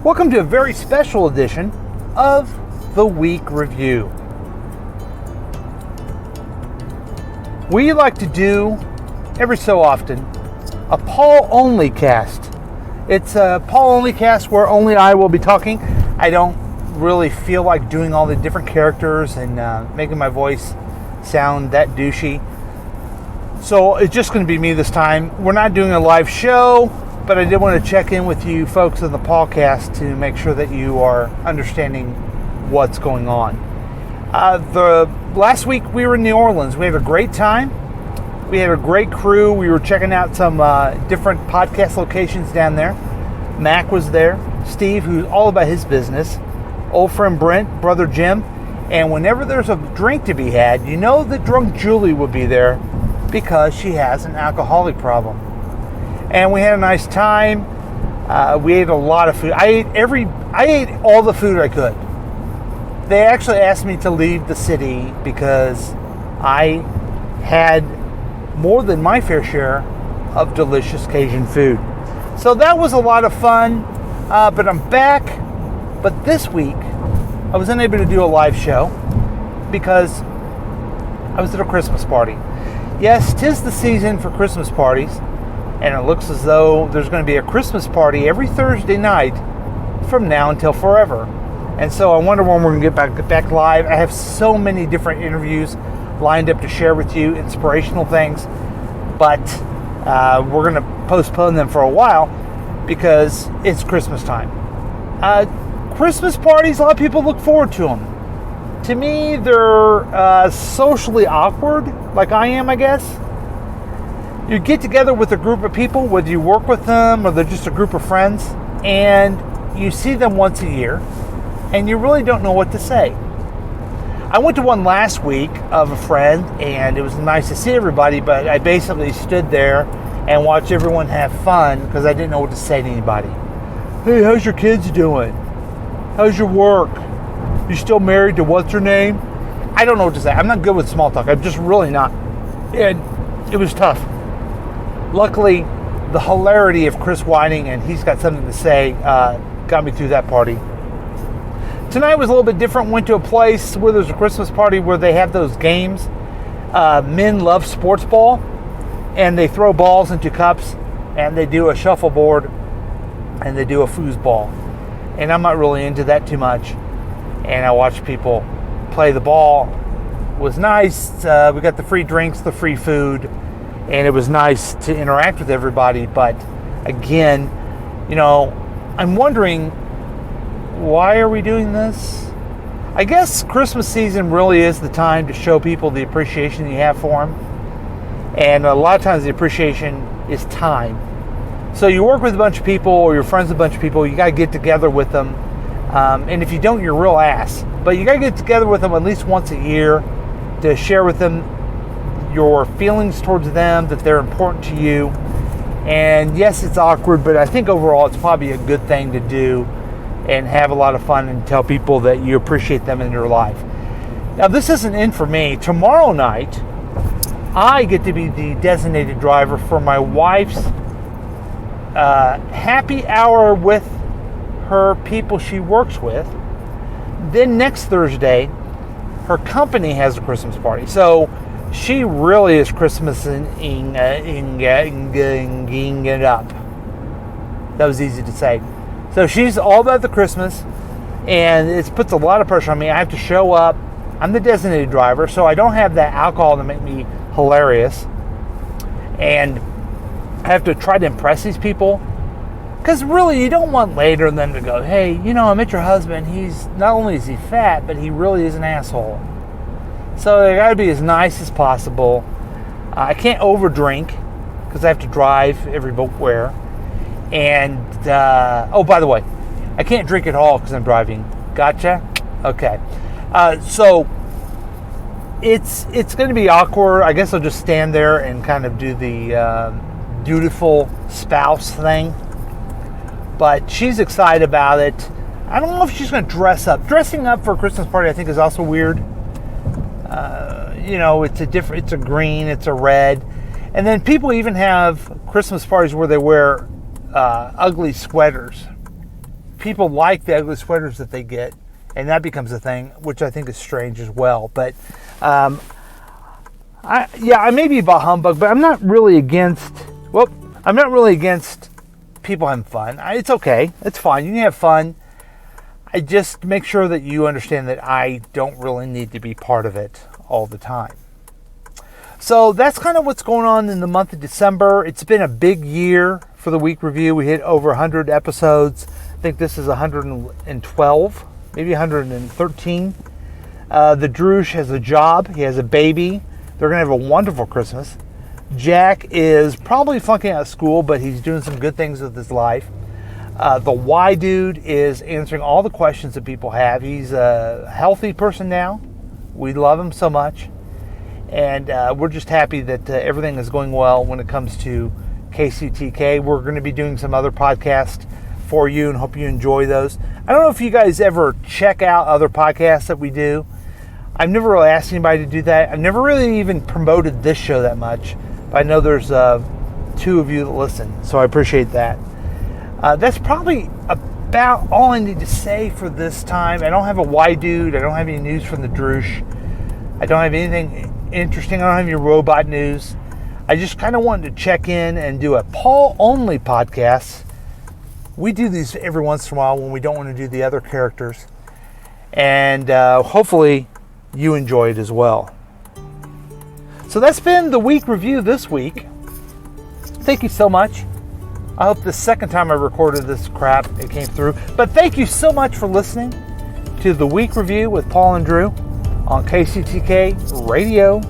Welcome to a very special edition of the Week Review. We like to do, every so often, a Paul only cast. It's a Paul only cast where only I will be talking. I don't really feel like doing all the different characters and making my voice sound that douchey. So it's just going to be me this time. We're not doing a live show, but I did want to check in with you folks on the Paulcast to make sure that you are understanding what's going on. The last week we were in New Orleans. We had a great time. We had a great crew. We were checking out some different podcast locations down there. Mac was there. Steve, who's all about his business. Old friend Brent, brother Jim. And whenever there's a drink to be had, you know that drunk Julie would be there because she has an alcoholic problem. And we had a nice time. We ate a lot of food. I ate all the food I could. They actually asked me to leave the city because I had more than my fair share of delicious Cajun food. So that was a lot of fun. But I'm back. But this week, I was unable to do a live show because I was at a Christmas party. Yes, 'tis the season for Christmas parties. And it looks as though there's going to be a Christmas party every Thursday night from now until forever. And so I wonder when we're going to get back live. I have so many different interviews lined up to share with you, inspirational things. But we're going to postpone them for a while because it's Christmas time. Christmas parties, a lot of people look forward to them. To me, they're socially awkward, like I am, I guess. You get together with a group of people, whether you work with them or they're just a group of friends, and you see them once a year, and you really don't know what to say. I went to one last week of a friend, and it was nice to see everybody, but I basically stood there and watched everyone have fun because I didn't know what to say to anybody. Hey, how's your kids doing? How's your work? You still married to what's her name? I don't know what to say. I'm not good with small talk. I'm just really not. And it was tough. Luckily, the hilarity of Chris Whiting, and he's got something to say, got me through that party. Tonight was a little bit different. Went to a place where there's a Christmas party where they have those games. Men love sports ball, and they throw balls into cups, and they do a shuffleboard, and they do a foosball. And I'm not really into that too much. And I watch people play the ball. It was nice. We got the free drinks, the free food. And it was nice to interact with everybody. But again, I'm wondering, why are we doing this? I guess Christmas season really is the time to show people the appreciation you have for them. And a lot of times the appreciation is time. So you work with a bunch of people or you're friends with a bunch of people, you got to get together with them. And if you don't, you're a real ass. But you got to get together with them at least once a year to share with them your feelings towards them, that they're important to you. And yes, it's awkward, but I think overall it's probably a good thing to do and have a lot of fun and tell people that you appreciate them in your life. Now, this isn't in for me. Tomorrow night, I get to be the designated driver for my wife's happy hour with her people she works with. Then next Thursday, her company has a Christmas party. So she really is Christmasing it up. That was easy to say. So she's all about the Christmas, and it puts a lot of pressure on me. I have to show up. I'm the designated driver, so I don't have that alcohol to make me hilarious. And I have to try to impress these people. Because really, you don't want later them to go, hey, I met your husband. He's not only is he fat, but he really is an asshole. So I got to be as nice as possible. I can't overdrink because I have to drive everywhere. And, by the way, I can't drink at all because I'm driving. Gotcha? Okay. So it's going to be awkward. I guess I'll just stand there and kind of do the dutiful spouse thing. But she's excited about it. I don't know if she's going to dress up. Dressing up for a Christmas party, I think, is also weird. It's a green, it's a red. And then people even have Christmas parties where they wear ugly sweaters. people like the ugly sweaters that they get, and that becomes a thing, which I think is strange as well. But I may be bah humbug, but I'm not really against people having fun. It's okay. It's fine. You can have fun. I just make sure that you understand that I don't really need to be part of it all the time. So that's kind of what's going on in the month of December. It's been a big year for the Week Review. We hit over 100 episodes. I think this is 112, maybe 113. The Droosh has a job. He has a baby. They're going to have a wonderful Christmas. Jack is probably flunking out of school, but he's doing some good things with his life. The Y Dude is answering all the questions that people have. He's a healthy person now. We love him so much. And we're just happy that everything is going well when it comes to KCTK. We're going to be doing some other podcasts for you and hope you enjoy those. I don't know if you guys ever check out other podcasts that we do. I've never really asked anybody to do that. I've never really even promoted this show that much. But I know there's 2 of you that listen, so I appreciate that. That's probably about all I need to say for this time. I don't have a Y Dude. I don't have any news from the Droosh. I don't have anything interesting. I don't have any robot news. I just kind of wanted to check in and do a Paul only podcast. We do these every once in a while when we don't want to do the other characters. And hopefully you enjoy it as well. So that's been the Week Review this week. Thank you so much. I hope the second time I recorded this crap, it came through. But thank you so much for listening to the Week Review with Paul and Drew on KCTK Radio.